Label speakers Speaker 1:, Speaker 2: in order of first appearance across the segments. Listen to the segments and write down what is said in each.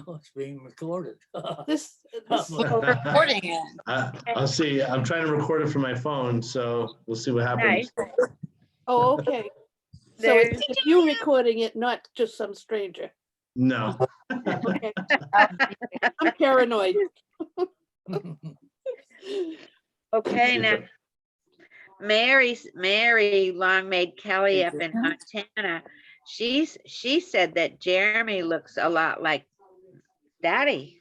Speaker 1: Oh, it's being recorded.
Speaker 2: This
Speaker 3: Recording it.
Speaker 4: I'll see. I'm trying to record it from my phone, so we'll see what happens.
Speaker 2: Oh, okay. So
Speaker 5: There's
Speaker 2: it's you recording it, not just some stranger.
Speaker 4: No.
Speaker 2: Okay. I'm paranoid.
Speaker 5: okay now. Mary Longmaid Kelly up in Montana. She said that Jeremy looks a lot like Daddy.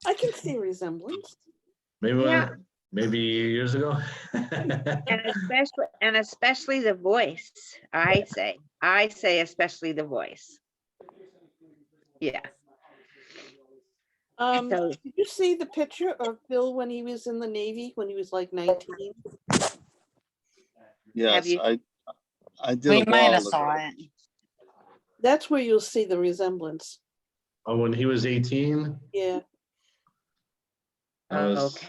Speaker 2: I can see resemblance.
Speaker 4: Maybe
Speaker 5: Yeah.
Speaker 4: maybe years ago.
Speaker 5: And especially the voice. I say especially the voice. Yeah. So-
Speaker 2: Did you see the picture of Bill when he was in the Navy, when he was like 19?
Speaker 6: Yes,
Speaker 5: you-
Speaker 6: I did.
Speaker 3: We
Speaker 6: a
Speaker 3: might
Speaker 6: while
Speaker 3: have saw
Speaker 6: ago.
Speaker 3: it.
Speaker 2: That's where you'll see the resemblance.
Speaker 4: Oh, when he was 18,
Speaker 2: Yeah.
Speaker 5: Okay.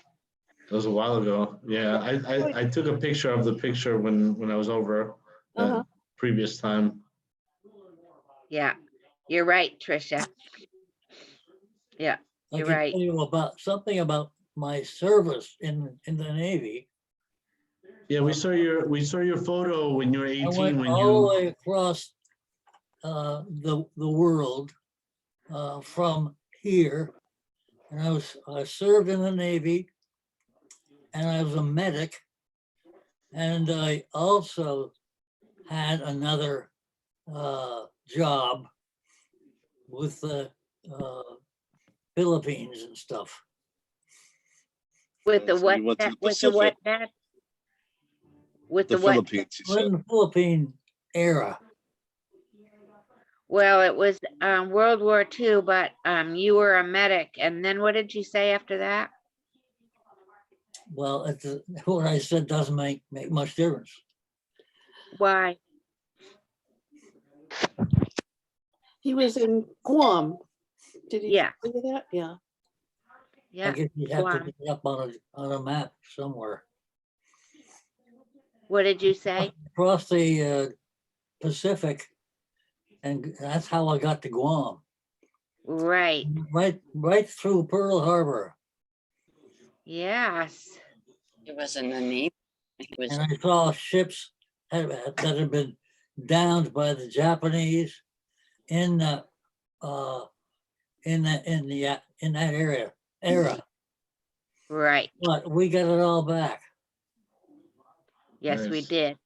Speaker 4: that was a while ago. Yeah, I took a picture of the picture when I was over the
Speaker 2: Uh-huh.
Speaker 4: previous time.
Speaker 5: Yeah. You're right, Tricia. Yeah.
Speaker 1: I
Speaker 5: You're
Speaker 1: can
Speaker 5: right.
Speaker 1: tell you about something about my service in the Navy.
Speaker 4: Yeah, we saw your photo when you were
Speaker 1: I
Speaker 4: 18.
Speaker 1: went
Speaker 4: When
Speaker 1: all the
Speaker 4: you
Speaker 1: way across the world from here, and I served in the Navy, and I was a medic, and I also had another job with the Philippines and stuff.
Speaker 5: With the
Speaker 6: So
Speaker 5: what?
Speaker 6: you went to the
Speaker 5: With the what?
Speaker 6: Pacific.
Speaker 5: That? With
Speaker 6: The
Speaker 5: the what?
Speaker 6: Philippines, you
Speaker 1: Well,
Speaker 6: said.
Speaker 1: in the Philippine era.
Speaker 5: Well, it was World War II, but you were a medic. And then what did you say after that?
Speaker 1: Well, what I said doesn't make much difference.
Speaker 5: Why?
Speaker 2: He was in Guam. Did he
Speaker 5: Yeah.
Speaker 2: say that? Yeah.
Speaker 1: I
Speaker 5: Yeah.
Speaker 1: guess you'd have to
Speaker 5: Guam.
Speaker 1: look it up on a map somewhere.
Speaker 5: What did you say?
Speaker 1: Across the Pacific, and that's how I got to Guam.
Speaker 5: Right.
Speaker 1: Right through Pearl Harbor.
Speaker 5: Yes.
Speaker 3: It was in the Navy. He was
Speaker 1: And I saw ships that had been downed by the Japanese in that era.
Speaker 5: Right.
Speaker 1: But we got it all back.
Speaker 5: Yes, we
Speaker 4: Nice.
Speaker 5: did.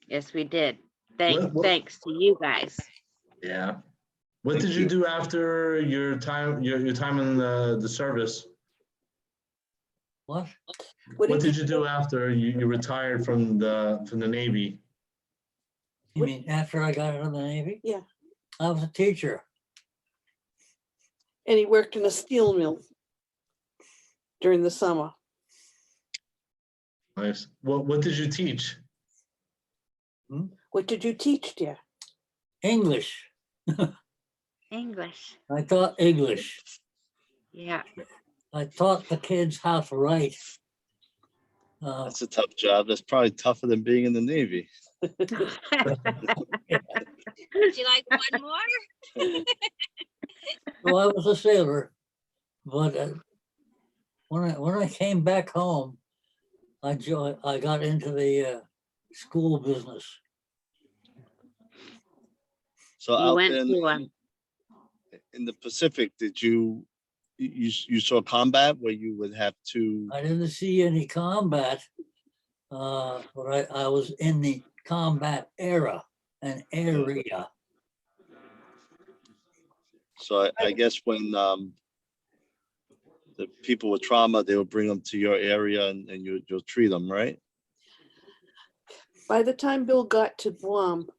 Speaker 5: Yes, we did.
Speaker 4: What-
Speaker 5: Thanks to you guys.
Speaker 4: Yeah. What
Speaker 6: Thank
Speaker 4: did you
Speaker 6: you.
Speaker 4: do after your time in the service?
Speaker 1: What?
Speaker 4: What did you do after you retired from the Navy?
Speaker 1: You mean after I got out of the Navy?
Speaker 2: Yeah.
Speaker 1: I was a teacher.
Speaker 2: And he worked in a steel mill during the summer.
Speaker 4: Nice. What did you teach?
Speaker 2: What did you teach, dear?
Speaker 1: English.
Speaker 5: English.
Speaker 1: I taught English.
Speaker 5: Yeah.
Speaker 1: I taught the kids how to write.
Speaker 6: That's a tough job. That's probably tougher than being in the Navy.
Speaker 5: Would you like one more?
Speaker 1: Well, I was a sailor, but when I came back home, I got into the school business.
Speaker 6: So
Speaker 5: You
Speaker 6: out
Speaker 5: went
Speaker 6: there
Speaker 5: to
Speaker 6: in the Pacific, did you saw combat where you would have to?
Speaker 1: I didn't see any combat, but I was in the combat era, an area.
Speaker 6: So I guess when the people with trauma, they will bring them to your area and you'll treat them, right?
Speaker 2: By the time Bill got to Guam,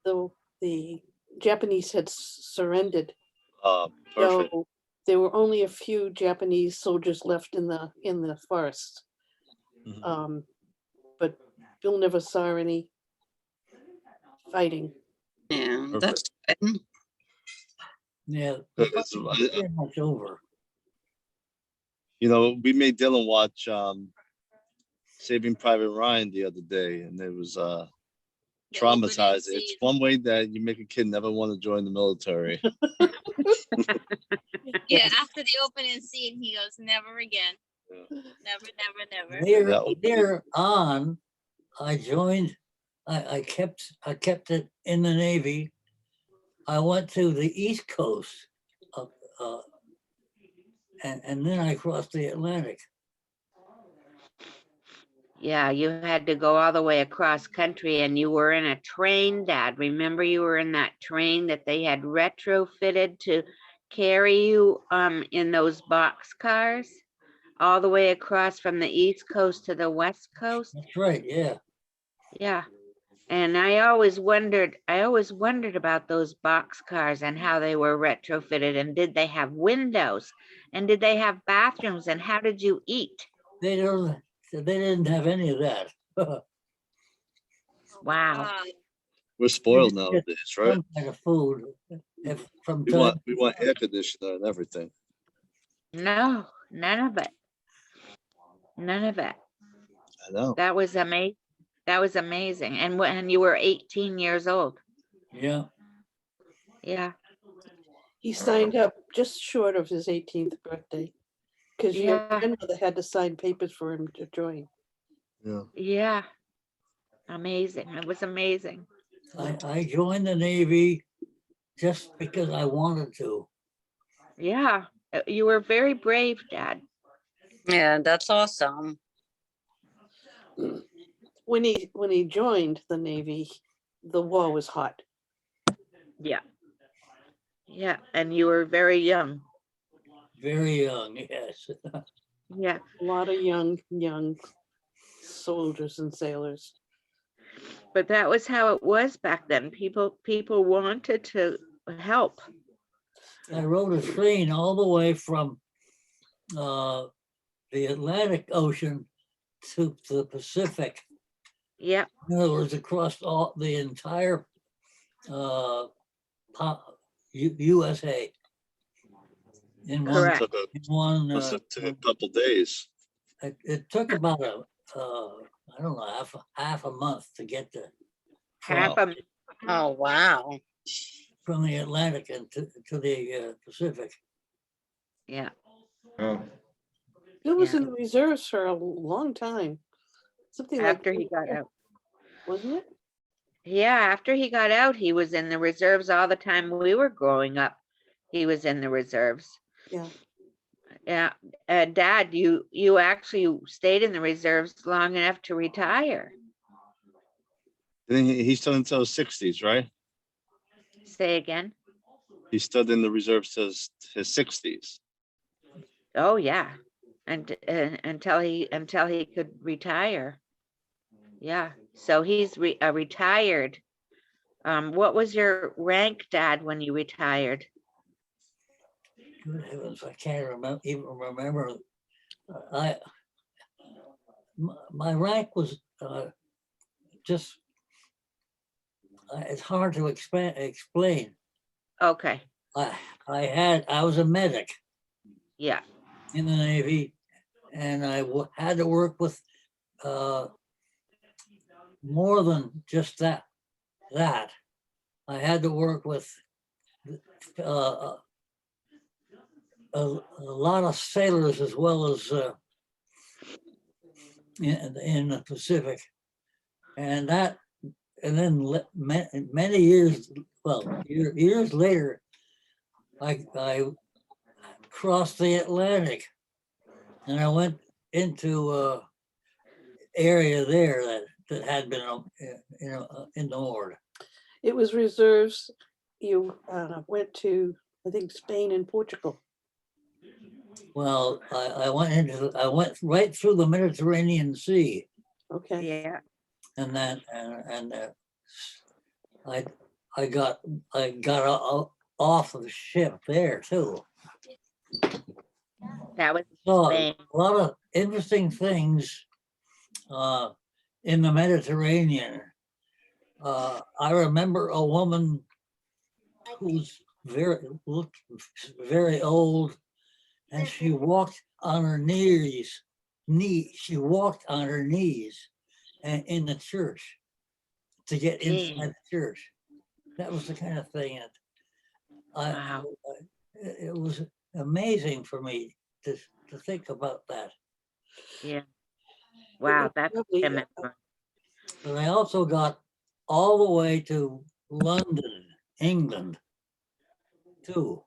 Speaker 2: the Japanese had surrendered.
Speaker 6: Perfect.
Speaker 2: So there were only a few Japanese soldiers left in the forest.
Speaker 6: Mhm.
Speaker 2: But Bill never saw any fighting.
Speaker 3: Yeah,
Speaker 6: Perfect.
Speaker 3: that's good.
Speaker 1: Yeah,
Speaker 6: Good.
Speaker 1: it's pretty much over.
Speaker 6: You know, we made Dylan watch Saving Private Ryan the other day, and it was
Speaker 7: The open
Speaker 6: traumatized.
Speaker 7: and
Speaker 6: It's
Speaker 7: see.
Speaker 6: one way that you make a kid never want to join the military.
Speaker 7: Yeah,
Speaker 2: Yes.
Speaker 7: after the opening scene, he goes, never again.
Speaker 6: Yeah.
Speaker 7: Never, never, never.
Speaker 1: Later,
Speaker 6: That would be-
Speaker 1: later on, I joined, I kept it in the Navy. I went to the East Coast, of, and then I crossed the Atlantic.
Speaker 5: Yeah, you had to go all the way across country and you were in a train, Dad. Remember you were in that train that they had retrofitted to carry you in those box cars all the way across from the East Coast to the West Coast?
Speaker 1: That's right, yeah.
Speaker 5: Yeah. And I always wondered about those box cars and how they were retrofitted and did they have windows and did they have bathrooms and how did you eat?
Speaker 1: They didn't have any of that.
Speaker 5: Wow.
Speaker 6: We're spoiled
Speaker 1: Just
Speaker 6: nowadays, right?
Speaker 1: Some kind of food. If from
Speaker 6: We
Speaker 1: time,
Speaker 6: want air conditioner and everything.
Speaker 5: No, none of it. None of it.
Speaker 6: I know.
Speaker 5: That was amazing. That was amazing. And when you were 18 years old.
Speaker 1: yeah,
Speaker 5: Yeah.
Speaker 2: He signed up just short of his 18th birthday. Because your
Speaker 5: Yeah.
Speaker 2: grandmother had to sign papers for him to join.
Speaker 6: Yeah.
Speaker 5: Yeah. Amazing. It was amazing.
Speaker 1: I joined the Navy just because I wanted to.
Speaker 5: Yeah. You were very brave, Dad.
Speaker 3: Yeah, that's awesome.
Speaker 2: When he joined the Navy, the war was hot.
Speaker 5: Yeah. Yeah. And you were very young.
Speaker 1: Very young, yes.
Speaker 5: Yeah.
Speaker 2: A lot of young soldiers and sailors.
Speaker 5: But that was how it was back then. People wanted to help.
Speaker 1: I rode a train all the way from the Atlantic Ocean to the Pacific.
Speaker 5: Yeah.
Speaker 1: In other words, across all the entire USA. In one,
Speaker 5: Correct.
Speaker 6: Took a,
Speaker 1: in one
Speaker 6: must have took a couple days.
Speaker 1: it took about I don't know, half a month to get to
Speaker 5: Half
Speaker 6: Wow.
Speaker 5: a
Speaker 3: Oh, wow.
Speaker 1: from the Atlantic and to the Pacific.
Speaker 5: yeah.
Speaker 4: Oh,
Speaker 2: Bill was
Speaker 5: Yeah.
Speaker 2: in the reserves for a long time. Something like,
Speaker 5: After he got out.
Speaker 2: wasn't it?
Speaker 5: Yeah, after he got out, he was in the reserves all the time we were growing up. He was in the reserves.
Speaker 2: Yeah.
Speaker 5: Yeah. Dad, you actually stayed in the reserves long enough to retire.
Speaker 6: And then he stood until his 60s, right?
Speaker 5: Say again.
Speaker 6: He stood in the reserves till his 60s.
Speaker 5: Oh yeah. And until he could retire. Yeah. So he's retired. What was your rank, Dad, when you retired?
Speaker 1: Good heavens, I can't even remember. My rank was just, it's hard to explain.
Speaker 5: Okay.
Speaker 1: I was a medic
Speaker 5: Yeah.
Speaker 1: in the Navy, and I had to work with more than just that. I had to work with a lot of sailors as well as in the Pacific, and then many years, well, years later, I crossed the Atlantic, and I went into area there that had been ignored.
Speaker 2: It was reserves. You went to, I think, Spain and Portugal.
Speaker 1: Well, I went right through the Mediterranean Sea,
Speaker 2: Okay.
Speaker 5: Yeah.
Speaker 1: and that and I got off of the ship there too.
Speaker 5: That was
Speaker 1: So
Speaker 5: Spain.
Speaker 1: a lot of interesting things in the Mediterranean. I remember a woman who's looked very old, and she walked on her knees she walked on her knees and in the church to get inside the church. That was the kind of thing that
Speaker 5: Wow.
Speaker 1: it was amazing for me to think about that.
Speaker 5: Yeah. Wow, that's
Speaker 2: Lovely,
Speaker 5: a memory.
Speaker 1: But I also got all the way to London, England, too.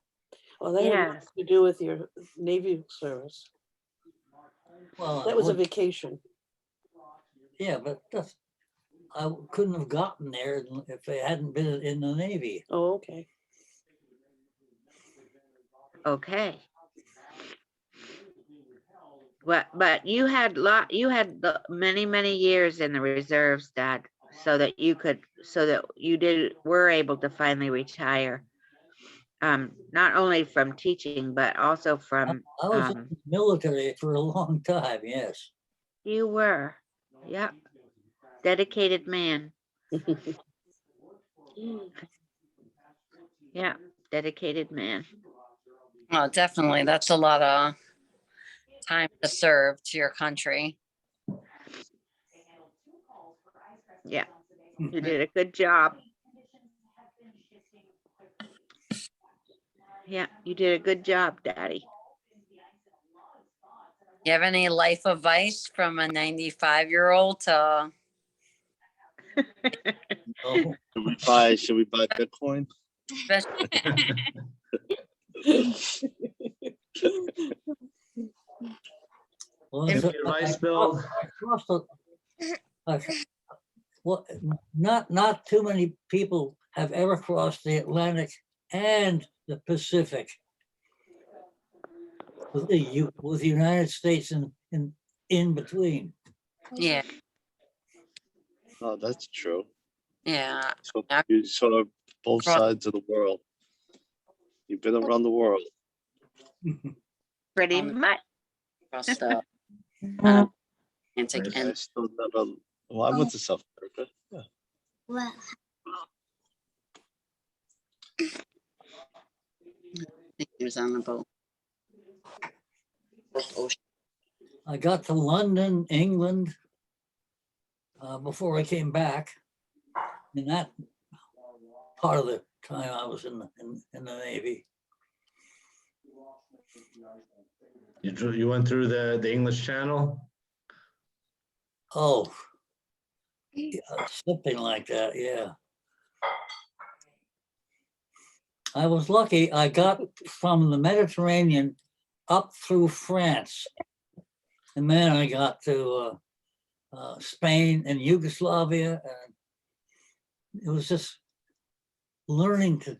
Speaker 2: Well, that had
Speaker 5: Yes.
Speaker 2: nothing to do with your Navy service.
Speaker 1: Well,
Speaker 2: That was a vacation.
Speaker 1: yeah, but I couldn't have gotten there if I hadn't been in the Navy.
Speaker 2: Oh, okay.
Speaker 5: Okay. But you had many years in the reserves, Dad, so that you were able to finally retire. Not only from teaching, but also from,
Speaker 1: I was in the military for a long time, yes.
Speaker 5: you were, yeah, dedicated man. Yeah, dedicated man.
Speaker 3: Oh, definitely. That's a lot of time to serve to your country.
Speaker 5: Yeah, you did a good job. Yeah, you did a good job, Daddy.
Speaker 3: You have any life advice from a 95-year-old to
Speaker 1: Oh,
Speaker 6: Should we buy Bitcoin?
Speaker 1: well,
Speaker 3: Any
Speaker 1: so
Speaker 4: advice, Bill?
Speaker 1: crossed well, not too many people have ever crossed the Atlantic and the Pacific with the United States in between.
Speaker 3: Yeah,
Speaker 6: Oh, that's true.
Speaker 3: yeah.
Speaker 6: So
Speaker 3: Yeah.
Speaker 6: you saw both
Speaker 3: Cross-
Speaker 6: sides of the world. You've been around the world.
Speaker 5: Pretty
Speaker 3: Um,
Speaker 5: much.
Speaker 3: Across the Atlantic
Speaker 4: Nice.
Speaker 6: I
Speaker 3: and
Speaker 6: still never, well, I went to South America. Yeah.
Speaker 7: Well,
Speaker 3: he was on the boat. Both oceans.
Speaker 1: I got to London, England, before I came back. In that part of the time I was in the Navy.
Speaker 4: You went through the English Channel?
Speaker 1: Oh, yeah, something like that, yeah. I was lucky. I got from the Mediterranean up through France. And then I got to Spain and Yugoslavia. And it was just learning to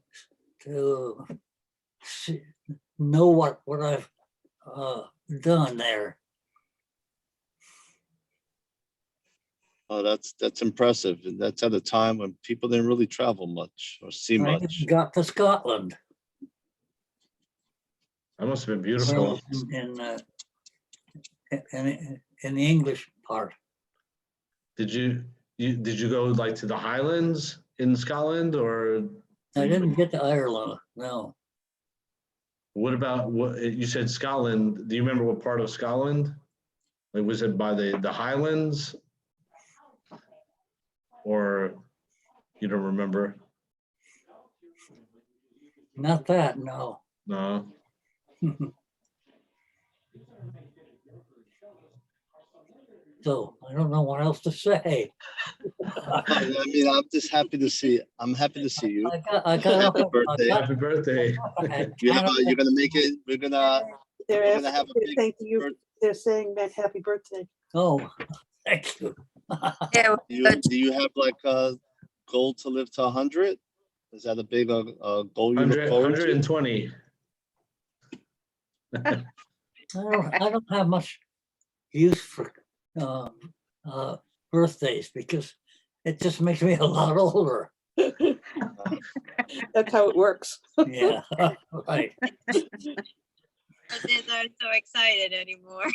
Speaker 1: know what I've done there.
Speaker 6: Oh, that's impressive. And that's at a time when people didn't really travel much or see
Speaker 1: I
Speaker 6: much.
Speaker 1: got to Scotland.
Speaker 4: That must have been
Speaker 1: where I
Speaker 4: beautiful.
Speaker 1: was in the English part.
Speaker 4: Did you go like to the Highlands in Scotland, or
Speaker 1: I didn't get to Ireland, no.
Speaker 4: what about what you said Scotland? Do you remember what part of Scotland? Like, was it by the Highlands? Or you don't remember?
Speaker 1: Not that, no.
Speaker 4: No.
Speaker 1: So I don't know what else to say.
Speaker 6: I mean, I'm just happy to see. I'm happy to see you.
Speaker 1: I got up.
Speaker 6: Happy birthday.
Speaker 4: Happy birthday.
Speaker 6: You're gonna make it. We're gonna
Speaker 2: They're
Speaker 6: gonna have a
Speaker 2: asking,
Speaker 6: big
Speaker 2: thank you,
Speaker 6: birth-
Speaker 2: they're saying that happy birthday.
Speaker 1: Oh, thank you.
Speaker 3: Yeah,
Speaker 6: Do you have like a goal to live to 100? Is that a big goal you look
Speaker 4: 100,
Speaker 6: forward to?
Speaker 4: 120.
Speaker 1: I don't have much use for birthdays because it just makes me a lot older.
Speaker 2: That's how it works.
Speaker 1: Yeah, right.
Speaker 7: birthdays aren't so excited anymore.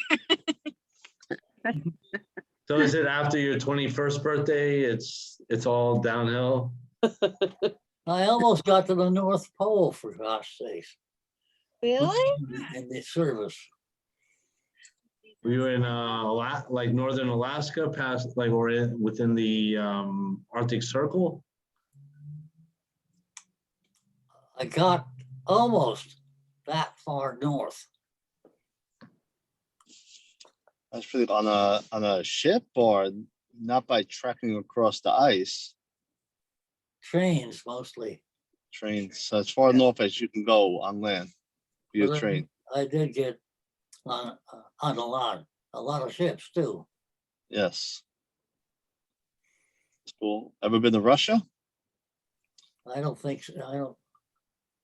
Speaker 4: So is it after your 21st birthday? It's all downhill.
Speaker 1: I almost got to the North Pole, for gosh sakes,
Speaker 7: Really?
Speaker 1: in the service.
Speaker 4: Were you in like northern Alaska, past like or within the Arctic Circle?
Speaker 1: I got almost that far north.
Speaker 6: That's pretty on a ship or not by trekking across the ice.
Speaker 1: Trains mostly.
Speaker 6: Trains. So as far north as you can go on land via
Speaker 1: But then
Speaker 6: train.
Speaker 1: I did get on a lot of ships too.
Speaker 6: Yes. It's cool. Ever been to Russia?
Speaker 1: I don't think so. I don't.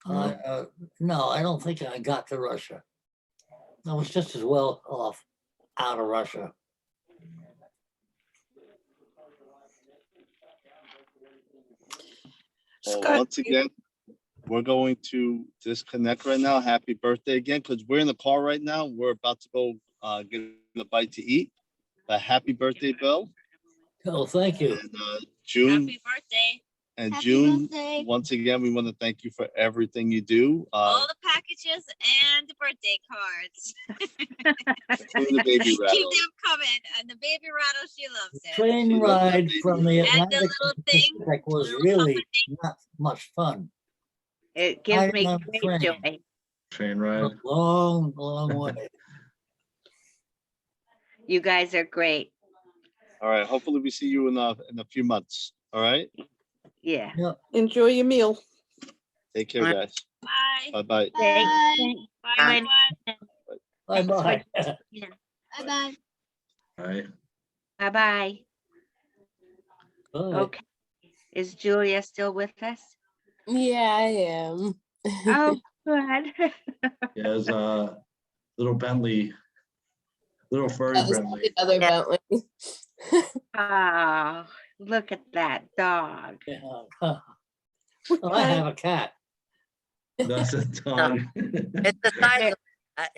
Speaker 4: No.
Speaker 1: No, I don't think I got to Russia. I was just as well off out of Russia.
Speaker 6: Well,
Speaker 2: Scott,
Speaker 6: once again, we're going to disconnect right now. Happy birthday again, because we're in the car right now. We're about to go get a bite to eat. But happy birthday, Bill.
Speaker 1: Oh, thank you.
Speaker 6: And June,
Speaker 7: Happy birthday.
Speaker 6: and
Speaker 7: Happy
Speaker 6: June,
Speaker 7: birthday.
Speaker 6: once again, we want to thank you for everything you do.
Speaker 7: All the packages and the birthday cards.
Speaker 6: Including the baby
Speaker 7: Keep
Speaker 6: rattle.
Speaker 7: them coming. And the baby rattle, she loves it.
Speaker 1: Train
Speaker 6: She loves that
Speaker 1: ride
Speaker 6: baby.
Speaker 1: from the
Speaker 7: And the
Speaker 1: Atlantic to
Speaker 7: little
Speaker 1: the
Speaker 7: thing,
Speaker 1: Pacific was
Speaker 7: little
Speaker 1: really not much fun.
Speaker 5: It gives me
Speaker 1: on a
Speaker 5: great
Speaker 1: train.
Speaker 5: joy.
Speaker 4: Train
Speaker 1: A
Speaker 4: ride.
Speaker 1: long way.
Speaker 5: You guys are great.
Speaker 6: All right. Hopefully we see you in a few months. All right.
Speaker 5: Yeah.
Speaker 2: enjoy your meal.
Speaker 6: Take care, guys.
Speaker 7: Bye.
Speaker 6: Bye-bye.
Speaker 5: Thanks.
Speaker 7: Bye,
Speaker 5: Bye.
Speaker 7: everyone.
Speaker 1: Bye
Speaker 5: Thanks
Speaker 1: bye.
Speaker 7: Bye-bye.
Speaker 4: Right.
Speaker 5: Bye-bye. Okay. Is Julia still with us?
Speaker 8: Yeah, I am.
Speaker 5: Oh, good.
Speaker 4: Yeah, there's a little Bentley, little furry
Speaker 8: That is
Speaker 4: Bentley.
Speaker 8: another
Speaker 5: Yeah.
Speaker 8: Bentley.
Speaker 5: Oh, look at that dog.
Speaker 1: Yeah. Well, I have a cat.
Speaker 4: That's a dog.
Speaker 3: It's the size of that.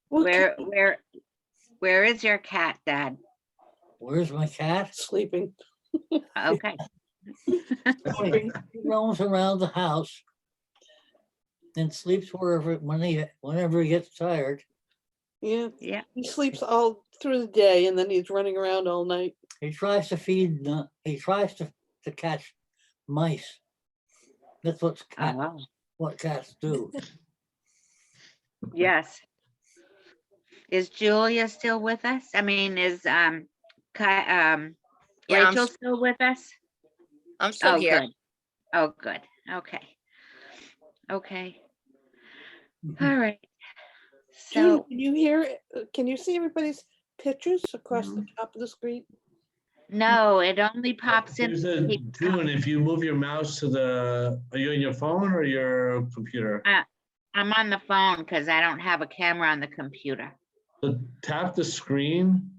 Speaker 2: What
Speaker 5: Where is your cat, Dad?
Speaker 1: Where's my cat?
Speaker 2: sleeping?
Speaker 5: Okay.
Speaker 1: He roams around the house and sleeps whenever he gets tired.
Speaker 2: Yeah,
Speaker 5: Yeah.
Speaker 2: he sleeps all through the day and then he's running around all night.
Speaker 1: He tries to to catch mice. That's
Speaker 5: Oh,
Speaker 1: what cats do.
Speaker 5: yes. Is Julia still with us? I mean, is
Speaker 3: Yeah,
Speaker 5: Rachel still with us?
Speaker 3: I'm still
Speaker 5: Oh,
Speaker 3: here.
Speaker 5: good. Oh, good. Okay. Okay. All right.
Speaker 2: June,
Speaker 5: So,
Speaker 2: can you hear? Can you see everybody's pictures across the
Speaker 5: No.
Speaker 2: top of the screen?
Speaker 5: no, it only pops in.
Speaker 4: Here's a June, if you move your mouse to are you on your phone or your computer?
Speaker 5: I'm on the phone because I don't have a camera on the computer.
Speaker 4: So tap the screen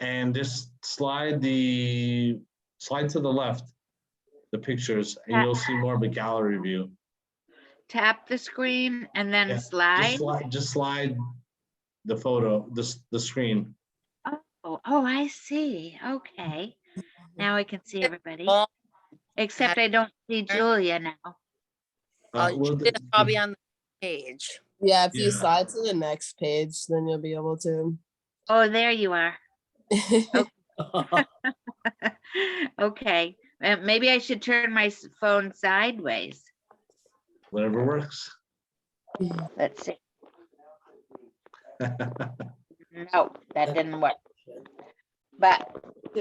Speaker 4: and just slide to the left, the pictures, and you'll see more of a gallery view.
Speaker 5: Tap the screen and then
Speaker 4: Yeah,
Speaker 5: slide.
Speaker 4: Just slide the photo, the screen.
Speaker 5: Oh, I see. Okay. Now I can see everybody.
Speaker 3: Well,
Speaker 5: Except I don't see Julia now.
Speaker 4: Well,
Speaker 3: it's probably on the page.
Speaker 8: Yeah, if you
Speaker 4: Yeah.
Speaker 8: slide to the next page, then you'll be able to.
Speaker 5: Oh, there you are. Okay. Maybe I should turn my phone sideways.
Speaker 4: Whatever works.
Speaker 5: Let's see. No, that didn't work. But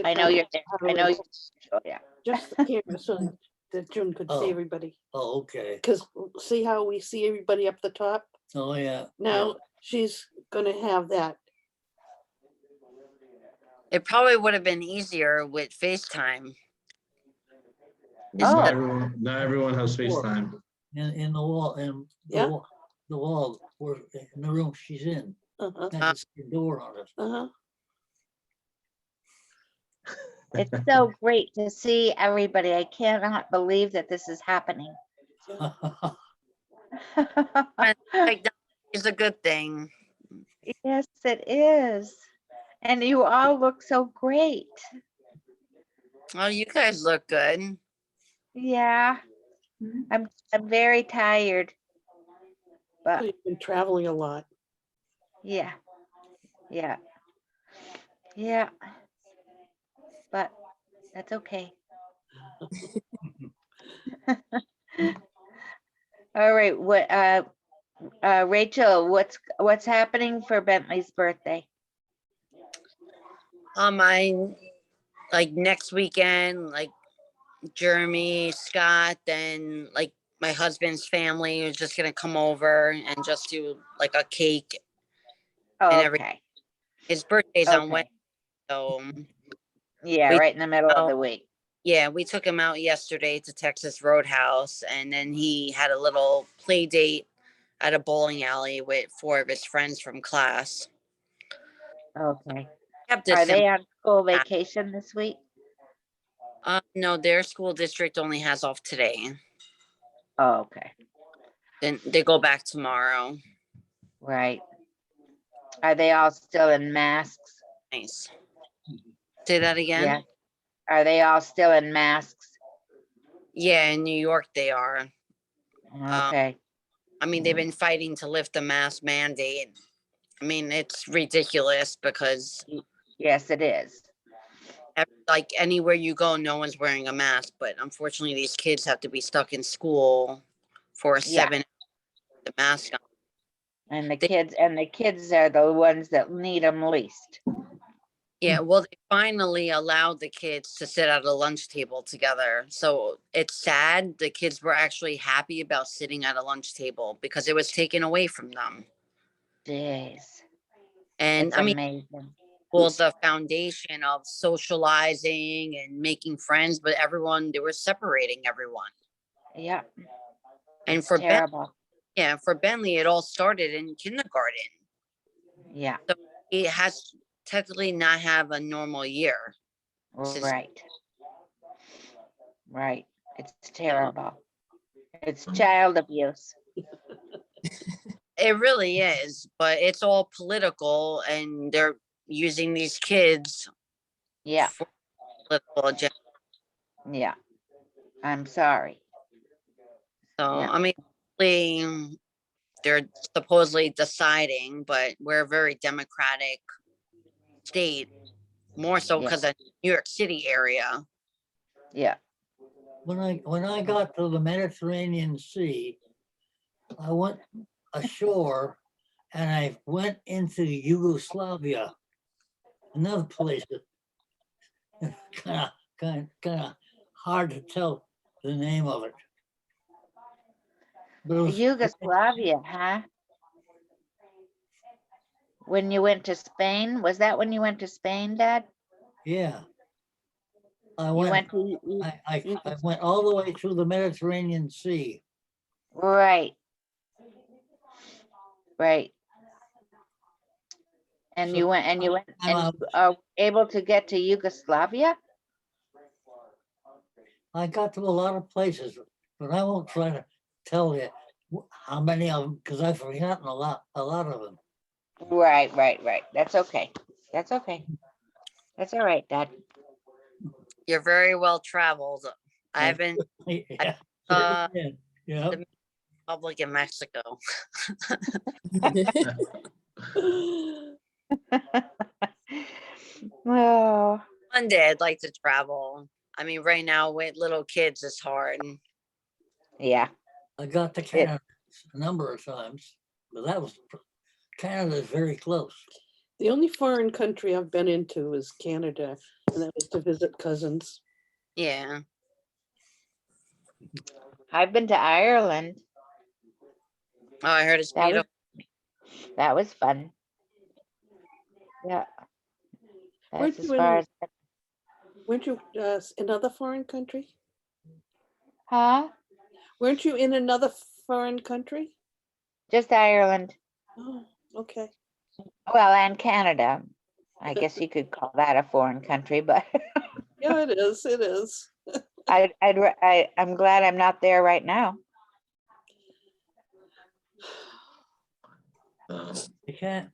Speaker 5: I know you're there. I know you're Julia.
Speaker 2: Just the camera so that June could
Speaker 1: Oh.
Speaker 2: see everybody.
Speaker 1: Oh, okay.
Speaker 2: Because see how we see everybody up the top?
Speaker 1: Oh, yeah.
Speaker 2: Now she's gonna have that.
Speaker 3: It probably would have been easier with FaceTime.
Speaker 4: Not
Speaker 5: Oh.
Speaker 4: everyone has FaceTime.
Speaker 1: In the wall,
Speaker 2: Yeah.
Speaker 1: the wall, where in the room she's in.
Speaker 2: Uh-huh,
Speaker 1: Has a door on it.
Speaker 2: uh-huh.
Speaker 5: It's so great to see everybody. I cannot believe that this is happening.
Speaker 3: Technology is a good thing.
Speaker 5: Yes, it is. And you all look so great.
Speaker 3: Oh, you guys look good.
Speaker 5: Yeah. I'm very tired.
Speaker 2: So
Speaker 5: But
Speaker 2: you've been traveling a lot.
Speaker 5: yeah. Yeah. Yeah. But that's okay. All right, Rachel, what's happening for Bentley's birthday?
Speaker 3: I like next weekend, like Jeremy, Scott, then like my husband's family is just gonna come over and just do like a cake and everything.
Speaker 5: Okay,
Speaker 3: His birthday's on
Speaker 5: okay.
Speaker 3: Wednesday, so
Speaker 5: Yeah,
Speaker 3: we
Speaker 5: right in the middle of
Speaker 3: out-
Speaker 5: the week.
Speaker 3: yeah, we took him out yesterday to Texas Roadhouse, and then he had a little play date at a bowling alley with 4 of his friends from class.
Speaker 5: Okay.
Speaker 3: Kept it
Speaker 5: Are they
Speaker 3: simple.
Speaker 5: on school vacation this week?
Speaker 3: No, their school district only has off today.
Speaker 5: Oh, okay,
Speaker 3: Then they go back tomorrow.
Speaker 5: right. Are they all still in masks?
Speaker 3: Nice. Say that again?
Speaker 5: Yeah. Are they all still in masks?
Speaker 3: Yeah, in New York they are.
Speaker 5: Okay,
Speaker 3: I mean, they've been fighting to lift the mask mandate. I mean, it's ridiculous because
Speaker 5: yes, it is.
Speaker 3: like anywhere you go, no one's wearing a mask. But unfortunately, these kids have to be stuck in school for a
Speaker 5: Yeah.
Speaker 3: 7 the mask on.
Speaker 5: And the
Speaker 3: They-
Speaker 5: kids are the ones that need them least.
Speaker 3: Yeah, well, they finally allowed the kids to sit at a lunch table together. So it's sad. The kids were actually happy about sitting at a lunch table because it was taken away from them.
Speaker 5: Jeez,
Speaker 3: And
Speaker 5: it's
Speaker 3: I mean,
Speaker 5: amazing.
Speaker 3: was the foundation of socializing and making friends, but everyone, they were separating everyone.
Speaker 5: Yeah,
Speaker 3: And
Speaker 5: it's
Speaker 3: for Ben,
Speaker 5: terrible.
Speaker 3: yeah, for Bentley, it all started in kindergarten.
Speaker 5: Yeah,
Speaker 3: He has technically not have a normal year. Since-
Speaker 5: right. Right. It's terrible. It's child abuse.
Speaker 3: It really is, but it's all political, and they're using these kids
Speaker 5: Yeah,
Speaker 3: for political agenda.
Speaker 5: yeah. I'm sorry.
Speaker 3: So
Speaker 5: Yeah.
Speaker 3: I mean, they're supposedly deciding, but we're a very democratic state, more so
Speaker 5: Yeah.
Speaker 3: because of New York City area.
Speaker 5: Yeah.
Speaker 1: When I got to the Mediterranean Sea, I went ashore and I went into Yugoslavia, another place that kind of hard to tell the name of it. But it was,
Speaker 5: Yugoslavia, huh? When you went to Spain, was that when you went to Spain, Dad?
Speaker 1: yeah. I
Speaker 5: You
Speaker 1: went,
Speaker 5: went to,
Speaker 1: I went all the way through the Mediterranean Sea.
Speaker 5: right. Right. And
Speaker 1: So
Speaker 5: you went
Speaker 1: and
Speaker 5: and
Speaker 1: I,
Speaker 5: you are able to get to Yugoslavia?
Speaker 1: I got to a lot of places, but I won't try to tell you how many of them, because I've forgotten a lot of them.
Speaker 5: Right, right, right. That's okay. That's okay. That's all right, Dad.
Speaker 3: You're very well traveled. I've been
Speaker 1: Yeah.
Speaker 3: uh
Speaker 1: Yeah.
Speaker 3: the Republic in Mexico.
Speaker 5: Oh,
Speaker 3: One day I'd like to travel. I mean, right now with little kids, it's hard.
Speaker 5: yeah.
Speaker 1: I got to Canada a number of times, but Canada is very close.
Speaker 2: The only foreign country I've been into is Canada, and that was to visit cousins.
Speaker 3: Yeah.
Speaker 5: I've been to Ireland.
Speaker 3: Oh, I heard it's
Speaker 5: That was
Speaker 3: beautiful.
Speaker 5: that was fun. Yeah.
Speaker 2: Weren't
Speaker 5: That's as
Speaker 2: you
Speaker 5: far
Speaker 2: in,
Speaker 5: as,
Speaker 2: weren't you another foreign country?
Speaker 5: huh?
Speaker 2: Weren't you in another foreign country?
Speaker 5: Just Ireland.
Speaker 2: Oh, okay.
Speaker 5: Well, and Canada. I guess you could call that a foreign country, but
Speaker 2: Yeah, it is. It is.
Speaker 5: I'm glad I'm not there right now.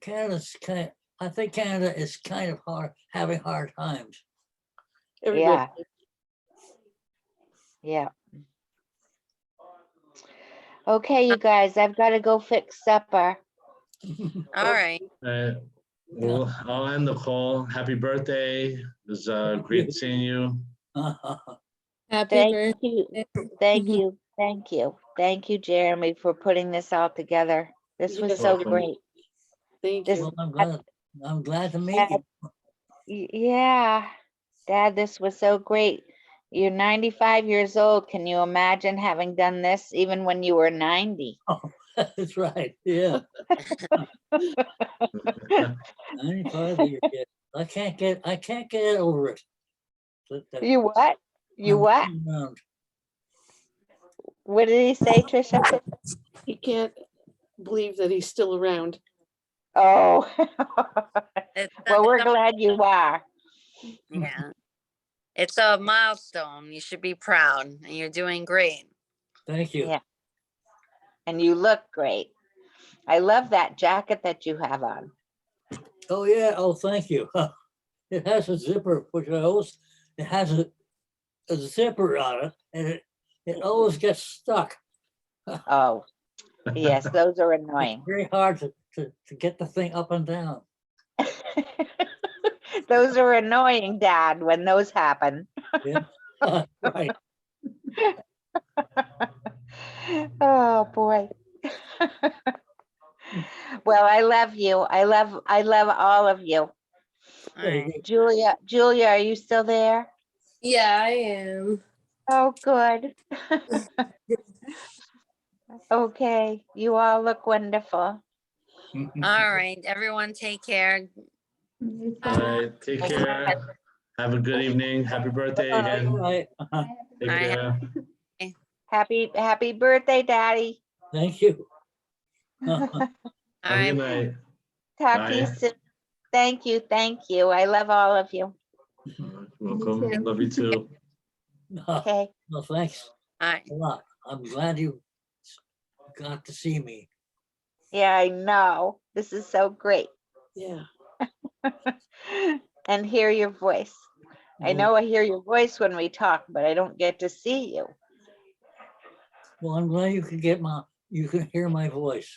Speaker 1: Canada's I think Canada is kind of having hard times.
Speaker 2: Everybody.
Speaker 5: Yeah. Okay, you guys, I've got to go fix supper.
Speaker 3: All right.
Speaker 4: Uh, Well, I'll end the call. Happy birthday. It was great seeing you.
Speaker 8: Happy
Speaker 5: Thank
Speaker 8: birthday.
Speaker 5: you, thank you, thank you. Thank you, Jeremy, for putting this all together. This was
Speaker 2: Yes.
Speaker 5: so
Speaker 4: Welcome.
Speaker 5: great.
Speaker 2: Thank
Speaker 5: This-
Speaker 2: you.
Speaker 1: Well, I'm glad to meet you.
Speaker 5: Yeah, Dad, this was so great. You're 95 years old. Can you imagine having done this even when you were 90?
Speaker 1: That's right, yeah. 95 years, yeah. I can't get over it.
Speaker 5: You what? You
Speaker 1: I'm
Speaker 5: what?
Speaker 1: getting around.
Speaker 5: What did he say, Trisha?
Speaker 2: He can't believe that he's still around.
Speaker 5: Oh,
Speaker 3: It's
Speaker 5: well, we're glad you are.
Speaker 3: yeah. It's a milestone. You should be proud, and you're doing great.
Speaker 1: Thank you.
Speaker 5: Yeah. And you look great. I love that jacket that you have on.
Speaker 1: Oh, yeah, oh, thank you. It has a zipper, which it has a zipper on it, and it always gets stuck.
Speaker 5: Oh, yes, those are
Speaker 1: It's
Speaker 5: annoying.
Speaker 1: very hard to get the thing up and down.
Speaker 5: Those are annoying, Dad, when those happen.
Speaker 1: Yeah, right.
Speaker 5: Oh, boy. Well, I love you. I love all of you.
Speaker 3: All right.
Speaker 5: Julia, are you still there?
Speaker 8: Yeah, I am.
Speaker 5: Oh, good. Okay, you all look wonderful.
Speaker 3: All right. Everyone take care.
Speaker 4: All right, take care. Have a good evening. Happy birthday
Speaker 1: All
Speaker 4: again.
Speaker 1: right.
Speaker 4: Take
Speaker 3: All right.
Speaker 4: care.
Speaker 5: Happy birthday, Daddy.
Speaker 1: Thank you.
Speaker 3: All
Speaker 4: Have a
Speaker 3: right.
Speaker 4: good night.
Speaker 5: Talk to you
Speaker 4: Bye.
Speaker 5: soon. Thank you, thank you. I love all of you.
Speaker 4: Welcome.
Speaker 8: too.
Speaker 4: Love you too.
Speaker 5: Okay,
Speaker 1: No, thanks
Speaker 3: All right.
Speaker 1: a lot. I'm glad you got to see me.
Speaker 5: yeah, I know. This is so great.
Speaker 2: Yeah.
Speaker 5: And hear your voice. I know I hear your voice when we talk, but I don't get to see you.
Speaker 1: Well, I'm glad you can hear my voice.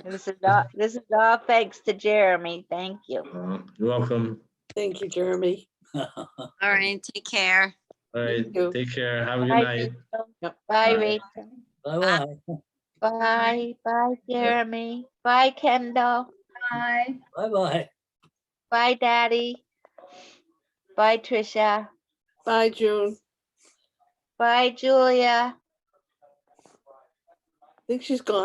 Speaker 5: This is all thanks to Jeremy. Thank you.
Speaker 4: You're welcome.
Speaker 2: Thank you, Jeremy.
Speaker 3: All right. Take care.
Speaker 4: All right,
Speaker 2: too.
Speaker 4: take care. Have a good
Speaker 5: Bye,
Speaker 4: night.
Speaker 5: Rachel.
Speaker 2: Yep.
Speaker 5: Bye,
Speaker 4: Bye.
Speaker 5: Rachel.
Speaker 1: Bye-bye.
Speaker 5: Bye. Bye, Jeremy. Bye, Kendall.
Speaker 8: Bye.
Speaker 1: Bye-bye.
Speaker 5: Bye, Daddy. Bye, Trisha.
Speaker 2: Bye, June.
Speaker 5: Bye, Julia.
Speaker 2: I think she's gone.